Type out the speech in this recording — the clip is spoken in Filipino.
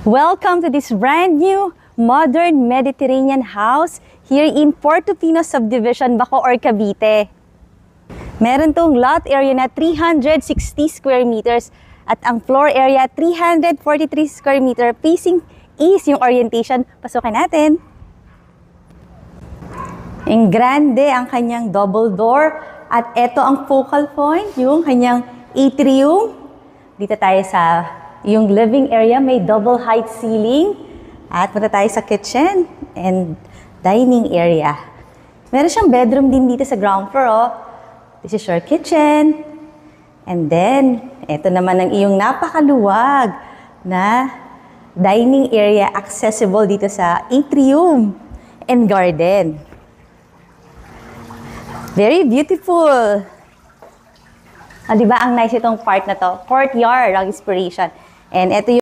Welcome to this brand new modern Mediterranean house here in Portofino Subdivision, Bacoor, Cavite. Meron tong lot area na 360 square meters at ang floor area 343 square meter. Facing east yung orientation. Pasukin natin. Ang grande ang kanyang double door at ito ang focal point, yung kanyang atrium. Dito tayo sa yung living area, may double height ceiling. At punta tayo sa kitchen and dining area. Meron siyang bedroom din dito sa ground floor. Oh. This is your kitchen. And then, ito naman ang iyong napakaluwag na dining area accessible dito sa atrium and garden. Very beautiful. Di ba ang nice itong part na to? Courtyard ang inspiration. And ito yung